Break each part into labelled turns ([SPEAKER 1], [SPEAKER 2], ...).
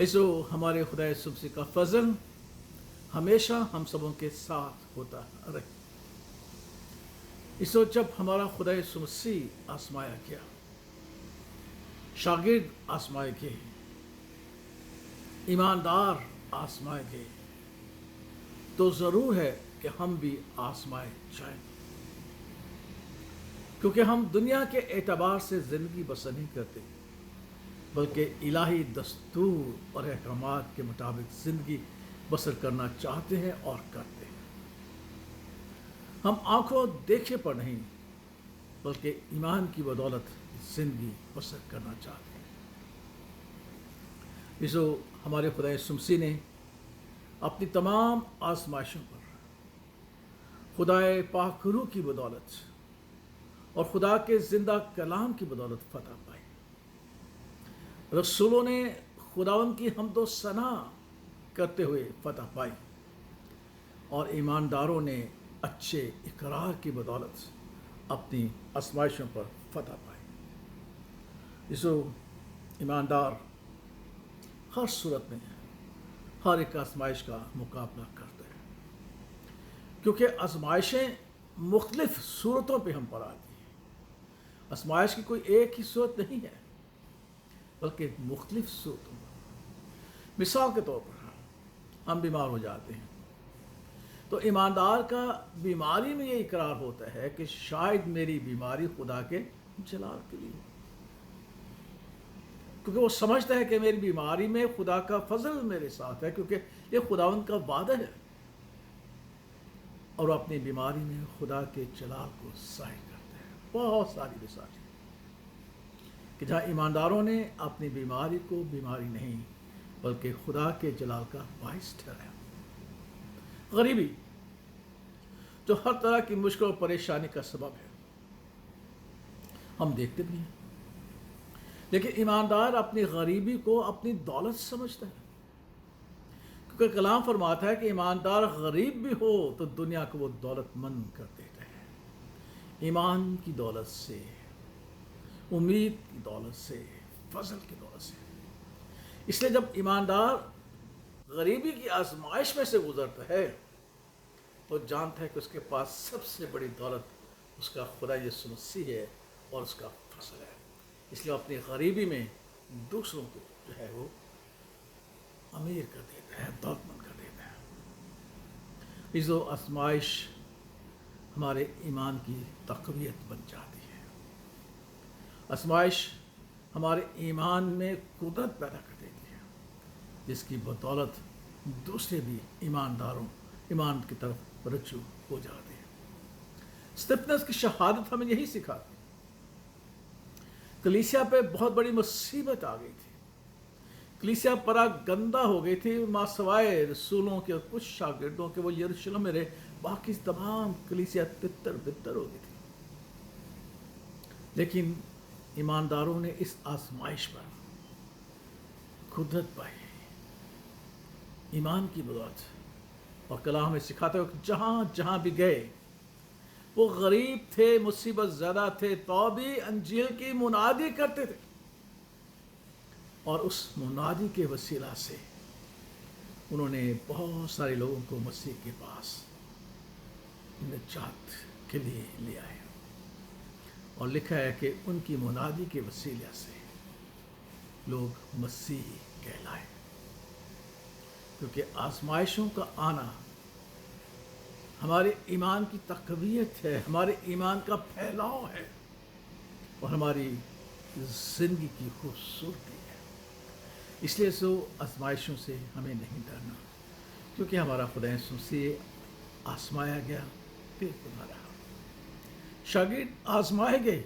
[SPEAKER 1] इसो हमारे खुदा सुबसी का फजल हमेशा हम सबों के साथ होता रहे। इसो जब हमारा खुदा सुबसी आजमाया गया, शागिर्द आजमाए गए, ईमानदार आजमाए गए, तो ज़रूर है कि हम भी आजमाए जाएं, क्योंकि हम दुनिया के एतबार से ज़िंदगी बसर नहीं करते, बल्कि इलाही दस्तूर और अहकामात के मुताबिक ज़िंदगी बसर करना चाहते हैं और करते हैं। हम आंखों देखे पर नहीं, बल्कि ईमान की बदौलत ज़िंदगी बसर करना चाहते हैं। इसो हमारे खुदा सुमसी ने अपनी तमाम आजमाइशों पर खुदाए पाकरू की बदौलत और खुदा के ज़िंदा कलाम की बदौलत फतह पाई। रसूलों ने खुदावन की हम्दो सना करते हुए फतह पाई और ईमानदारों ने अच्छे इकरार की बदौलत अपनी आजमाइशों पर फतह पाई। इसो ईमानदार हर सूरत में हर एक आजमाइश का मुकाबला करते हैं, क्योंकि आजमाइशें मुख्तलिफ सूरतों पे हम पर आती हैं। आजमाइश की कोई एक ही सूरत नहीं है, बल्कि मुख्तलिफ सूरतों पर। मिसाल के तौर पर हम बीमार हो जाते हैं, तो ईमानदार का बीमारी में ये इकरार होता है कि शायद मेरी बीमारी खुदा के जलाल के लिए, क्योंकि वो समझता है कि मेरी बीमारी में खुदा का फजल मेरे साथ है, क्योंकि ये खुदावन का वादा है, और अपनी बीमारी में खुदा के जलाल को ज़ाहिर करते हैं। बहुत सारी मिसालें कि जहाँ ईमानदारों ने अपनी बीमारी को बीमारी नहीं, बल्कि खुदा के जलाल का बाइस ठहराया। गरीबी जो हर तरह की मुश्किल और परेशानी का सबब है, हम देखते भी हैं, लेकिन ईमानदार अपनी गरीबी को अपनी दौलत समझता है, क्योंकि कलाम फरमाता है कि ईमानदार गरीब भी हो तो दुनिया को वो दौलतमंद कर देता है। ईमान की दौलत से, उम्मीद की दौलत से, फजल की दौलत से। इसलिए जब ईमानदार गरीबी की आजमाइश में से गुजरता है, तो जानता है कि उसके पास सबसे बड़ी दौलत उसका खुदा यीशु मसीह है और उसका फजल है। इसलिए अपनी गरीबी में दूसरों को जो है वो अमीर कर देता है, दौलतमंद कर देता है। इस आजमाइश हमारे ईमान की तक़वियत बन जाती है। आजमाइश हमारे ईमान में कुदरत पैदा कर देती है, जिसकी बदौलत दूसरे भी ईमानदारों ईमान की तरफ रज्जू हो जाते हैं। स्तिफनस की शहादत हमें यही सिखाती। कलीसिया पे बहुत बड़ी मुसीबत आ गई थी। कलीसिया परा गंदा हो गई थी, मासवाए रसूलों के कुछ शागिर्दों के वो यरूशलेम में रहे, बाकी तमाम कलीसिया तितर बितर हो गई थी। लेकिन ईमानदारों ने इस आजमाइश पर कुदरत पाई ईमान की बदौलत, और कलाम में सिखाते हो कि जहाँ जहाँ भी गए, वो गरीब थे, मुसीबत ज़्यादा थे, तो भी अंजील की मुनादी करते थे, और उस मुनादी के वसीला से उन्होंने बहुत सारे लोगों को मसीह के पास निजात के लिए ले आए। और लिखा है कि उनकी मुनादी के वसीले से लोग मसीही कहलाए, क्योंकि आजमाइशों का आना हमारे ईमान की तक़वियत है, हमारे ईमान का फैलाव है, और हमारी ज़िंदगी की खूबसूरती है। इसलिए सो आजमाइशों से हमें नहीं डरना, क्योंकि हमारा खुदा यीशु मसीह आजमाया गया फिर खुदा रहा। शागिर्द आजमाए गए,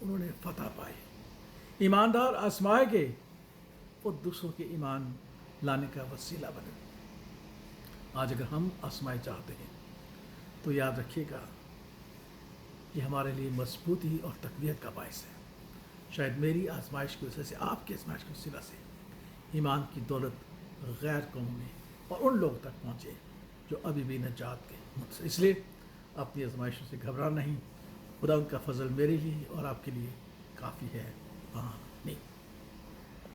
[SPEAKER 1] उन्होंने फतह पाई। ईमानदार आजमाए गए, वो दूसरों के ईमान लाने का वसीला बने। आज अगर हम आजमाए चाहते हैं, तो याद रखिएगा कि हमारे लिए मजबूती और तक़वियत का बायस है। शायद मेरी आजमाइश की वजह से, आपकी आजमाइश की वसीला से ईमान की दौलत गैर कौमों में और उन लोगों तक पहुँचे जो अभी भी नजात के मुझसे। इसलिए अपनी आजमाइशों से घबराना नहीं, खुदा उनका फजल मेरे लिए और आपके लिए काफ़ी है। आमीन।